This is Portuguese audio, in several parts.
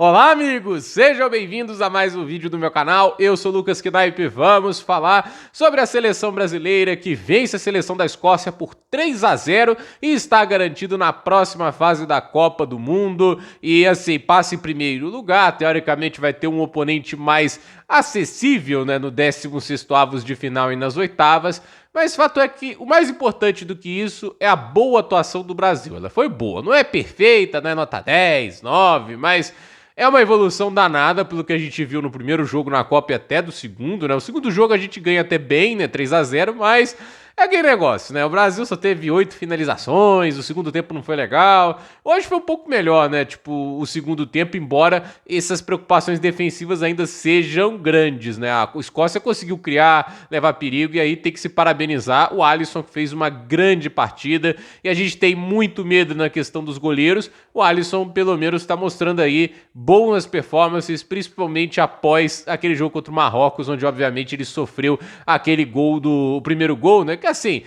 Olá, amigos! Sejam bem-vindos a mais um vídeo do meu canal. Eu sou o Lucas Knipe e vamos falar sobre a seleção brasileira que vence a seleção da Escócia por 3-0 e está garantido na próxima fase da Copa do Mundo. E assim, passa em primeiro lugar, teoricamente vai ter um oponente mais acessível, né, no 16º avos de final e nas oitavas. Mas o fato é que o mais importante do que isso é a boa atuação do Brasil. Ela foi boa, não é perfeita, não é nota 10, 9, mas é uma evolução danada pelo que a gente viu no primeiro jogo na Copa e até do segundo, né? O segundo jogo a gente ganha até bem, né? 3-0, mas é aquele negócio, né? O Brasil só teve 8 finalizações, o segundo tempo não foi legal. Hoje foi um pouco melhor, né? Tipo, o segundo tempo, embora essas preocupações defensivas ainda sejam grandes, né? A Escócia conseguiu criar, levar perigo, e aí tem que se parabenizar o Alisson, que fez uma grande partida. E a gente tem muito medo na questão dos goleiros. O Alisson, pelo menos, está mostrando aí boas performances, principalmente após aquele jogo contra o Marrocos, onde, obviamente, ele sofreu aquele gol o primeiro gol, né? Que assim,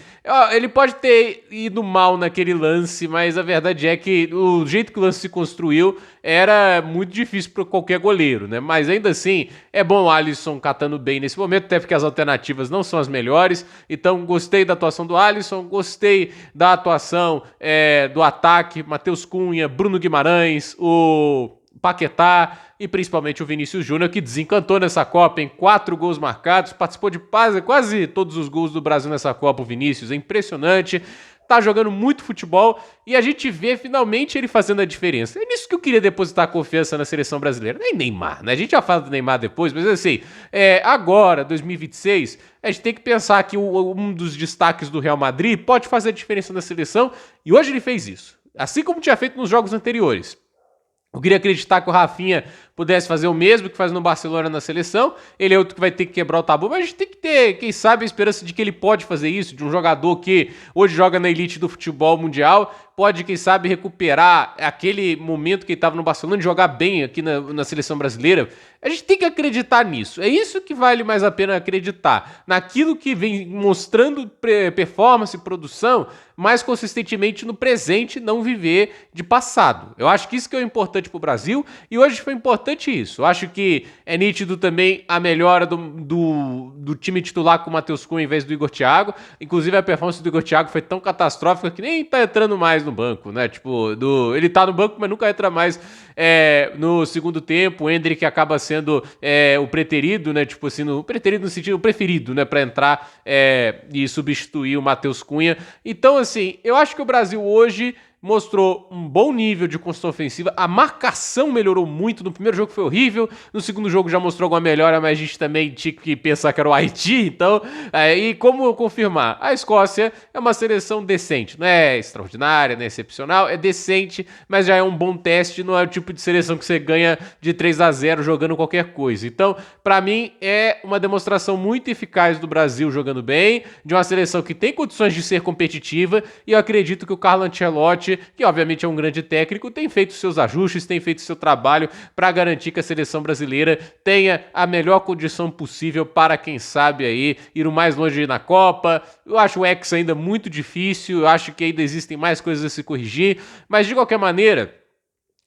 ele pode ter ido mal naquele lance, mas a verdade é que o jeito que o lance se construiu era muito difícil para qualquer goleiro, né? Mas ainda assim, é bom o Alisson catando bem nesse momento, até porque as alternativas não são as melhores. Então, gostei da atuação do Alisson, gostei da atuação do ataque, Matheus Cunha, Bruno Guimarães, o Paquetá e principalmente o Vinícius Júnior, que desencantou nessa Copa, em 4 gols marcados, participou de quase todos os gols do Brasil nessa Copa, o Vinícius, é impressionante, tá jogando muito futebol e a gente vê finalmente ele fazendo a diferença. É nisso que eu queria depositar confiança na seleção brasileira. Nem Neymar, né? A gente já fala do Neymar depois, mas assim, agora, 2026, a gente tem que pensar que um dos destaques do Real Madrid pode fazer a diferença na seleção e hoje ele fez isso, assim como tinha feito nos jogos anteriores. Eu queria acreditar que o Rafinha pudesse fazer o mesmo que faz no Barcelona na seleção. Ele é outro que vai ter que quebrar o tabu, mas a gente tem que ter, quem sabe, a esperança de que ele pode fazer isso, de um jogador que hoje joga na elite do futebol mundial, pode, quem sabe, recuperar aquele momento que ele estava no Barcelona, de jogar bem aqui na seleção brasileira. A gente tem que acreditar nisso. É isso que vale mais a pena acreditar. Naquilo que vem mostrando performance e produção, mais consistentemente no presente, não viver de passado. Eu acho que isso que é importante para o Brasil, e hoje foi importante isso. Eu acho que é nítido também a melhora do time titular com o Matheus Cunha em vez do Igor Thiago. Inclusive a performance do Igor Thiago foi tão catastrófica que nem tá entrando mais no banco, né? Tipo, ele tá no banco, mas nunca entra mais no segundo tempo. O Endrick acaba sendo o preterido, né? Tipo assim, o preterido no sentido, o preferido, né? Pra entrar e substituir o Matheus Cunha. Então, assim, eu acho que o Brasil hoje mostrou um bom nível de construção ofensiva, a marcação melhorou muito, no primeiro jogo foi horrível, no segundo jogo já mostrou alguma melhora, mas a gente também tinha que pensar que era o Haiti, então, e como confirmar? A Escócia é uma seleção decente, não é extraordinária, não é excepcional, é decente, mas já é um bom teste, não é o tipo de seleção que você ganha de 3-0 jogando qualquer coisa. Então, pra mim, é uma demonstração muito eficaz do Brasil jogando bem, de uma seleção que tem condições de ser competitiva, e eu acredito que o Carlo Ancelotti, que obviamente é um grande técnico, tem feito seus ajustes, tem feito seu trabalho para garantir que a seleção brasileira tenha a melhor condição possível para, quem sabe, aí ir o mais longe na Copa. Eu acho o Hexa ainda muito difícil, eu acho que ainda existem mais coisas a se corrigir, mas de qualquer maneira,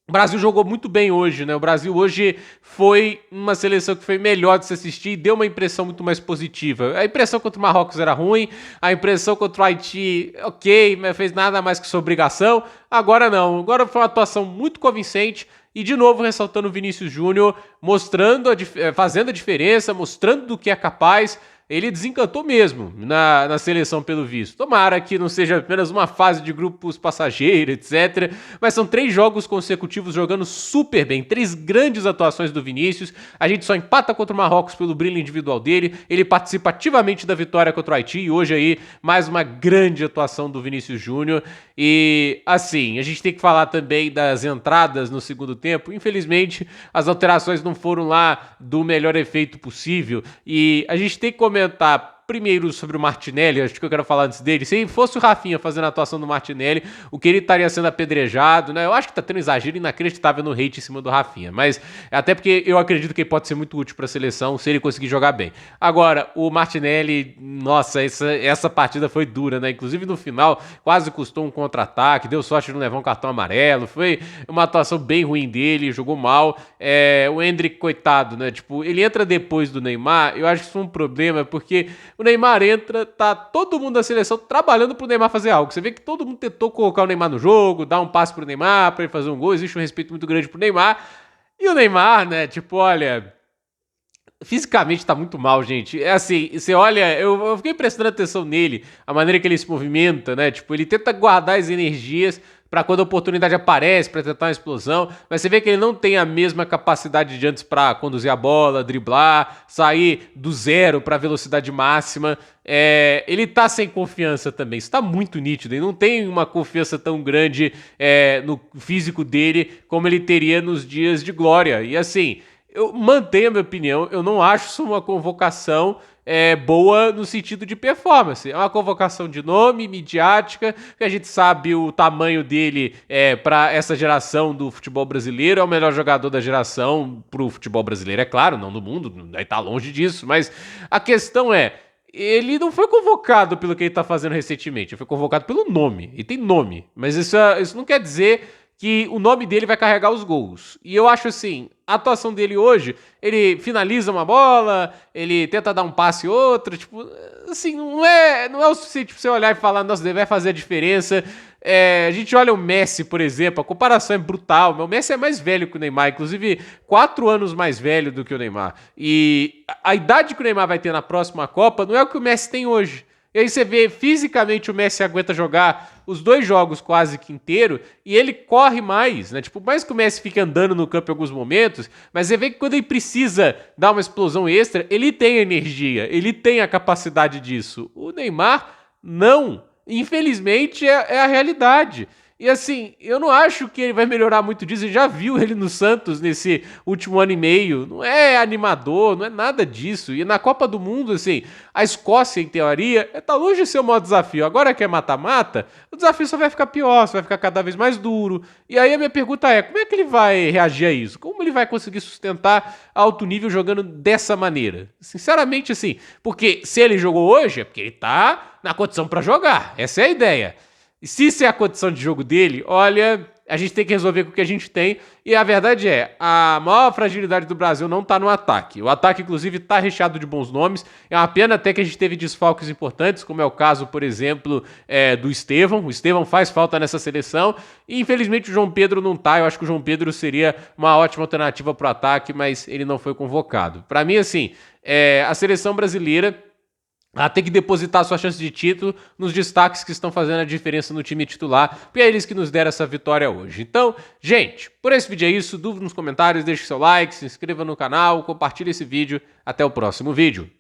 o Brasil jogou muito bem hoje, né? O Brasil hoje foi uma seleção que foi melhor de se assistir e deu uma impressão muito mais positiva. A impressão contra o Marrocos era ruim, a impressão contra o Haiti, ok, mas fez nada mais que sua obrigação. Agora não, agora foi uma atuação muito convincente e de novo ressaltando o Vinícius Júnior, mostrando, fazendo a diferença, mostrando do que é capaz. Ele desencantou mesmo na seleção, pelo visto. Tomara que não seja apenas uma fase de grupos passageira, etc. Mas são 3 jogos consecutivos jogando super bem. 3 grandes atuações do Vinícius. A gente só empata contra o Marrocos pelo brilho individual dele. Ele participa ativamente da vitória contra o Haiti. E hoje aí, mais uma grande atuação do Vinícius Júnior. E assim, a gente tem que falar também das entradas no segundo tempo. Infelizmente, as alterações não foram lá do melhor efeito possível. E a gente tem que comentar primeiro sobre o Martinelli, acho que eu quero falar antes dele. Se fosse o Rafinha fazendo a atuação do Martinelli, o que ele estaria sendo apedrejado, né? Eu acho que tá tendo exagero inacreditável no hate em cima do Rafinha, mas até porque eu acredito que ele pode ser muito útil para a seleção se ele conseguir jogar bem. Agora, o Martinelli, nossa, essa partida foi dura, né? Inclusive no final, quase custou um contra-ataque, deu sorte de não levar um cartão amarelo, foi uma atuação bem ruim dele, jogou mal. O Endrick, coitado, né? Tipo, ele entra depois do Neymar, eu acho que isso foi um problema, porque o Neymar entra, tá todo mundo da seleção trabalhando pro Neymar fazer algo. Você vê que todo mundo tentou colocar o Neymar no jogo, dar um passe pro Neymar pra ele fazer um gol, existe um respeito muito grande pro Neymar. E o Neymar, né, tipo, olha, fisicamente tá muito mal, gente. É assim, você olha, eu fiquei prestando atenção nele, a maneira que ele se movimenta, né, tipo, ele tenta guardar as energias pra quando a oportunidade aparece, pra tentar uma explosão, mas você vê que ele não tem a mesma capacidade de antes pra conduzir a bola, driblar, sair do zero pra velocidade máxima. Ele tá sem confiança também, isso tá muito nítido, ele não tem uma confiança tão grande no físico dele como ele teria nos dias de glória. E assim, eu mantenho a minha opinião, eu não acho isso uma convocação boa no sentido de performance. É uma convocação de nome, midiática, que a gente sabe o tamanho dele para essa geração do futebol brasileiro, é o melhor jogador da geração pro futebol brasileiro, é claro, não do mundo, aí tá longe disso, mas a questão ele não foi convocado pelo que ele tá fazendo recentemente, ele foi convocado pelo nome, e tem nome, mas isso não quer dizer que o nome dele vai carregar os gols. E eu acho assim, a atuação dele hoje, ele finaliza uma bola, ele tenta dar um passe outro, tipo, assim, não é o suficiente pra você olhar e falar, nossa, ele vai fazer a diferença. A gente olha o Messi, por exemplo, a comparação é brutal, o Messi é mais velho que o Neymar, inclusive 4 anos mais velho do que o Neymar. E a idade que o Neymar vai ter na próxima Copa não é o que o Messi tem hoje. E aí você vê, fisicamente o Messi aguenta jogar os 2 jogos quase que inteiro e ele corre mais, né? Tipo, mais que o Messi fique andando no campo em alguns momentos, mas você vê que quando ele precisa dar uma explosão extra, ele tem energia, ele tem a capacidade disso. O Neymar, não. Infelizmente, é a realidade. E assim, eu não acho que ele vai melhorar muito disso. Você já viu ele no Santos nesse último ano e meio. Não é animador, não é nada disso. E na Copa do Mundo, assim, a Escócia, em teoria, tá longe de ser o maior desafio. Agora que é mata-mata, o desafio só vai ficar pior, só vai ficar cada vez mais duro. E aí a minha pergunta é, como é que ele vai reagir a isso? Como ele vai conseguir sustentar alto nível jogando dessa maneira? Sinceramente, assim, porque se ele jogou hoje, é porque ele tá na condição pra jogar. Essa é a ideia. E se isso é a condição de jogo dele, olha, a gente tem que resolver com o que a gente tem. E a verdade a maior fragilidade do Brasil não tá no ataque. O ataque, inclusive, tá recheado de bons nomes. É uma pena até que a gente teve desfalques importantes, como é o caso, por exemplo, do Estevão. O Estevão faz falta nessa seleção. E, infelizmente, o João Pedro não tá. Eu acho que o João Pedro seria uma ótima alternativa pro ataque, mas ele não foi convocado. Pra mim, assim, a seleção brasileira tem que depositar sua chance de título nos destaques que estão fazendo a diferença no time titular, porque é eles que nos deram essa vitória hoje. Então, gente, por esse vídeo é isso. Dúvida nos comentários, deixe seu like, se inscreva no canal, compartilhe esse vídeo. Até o próximo vídeo.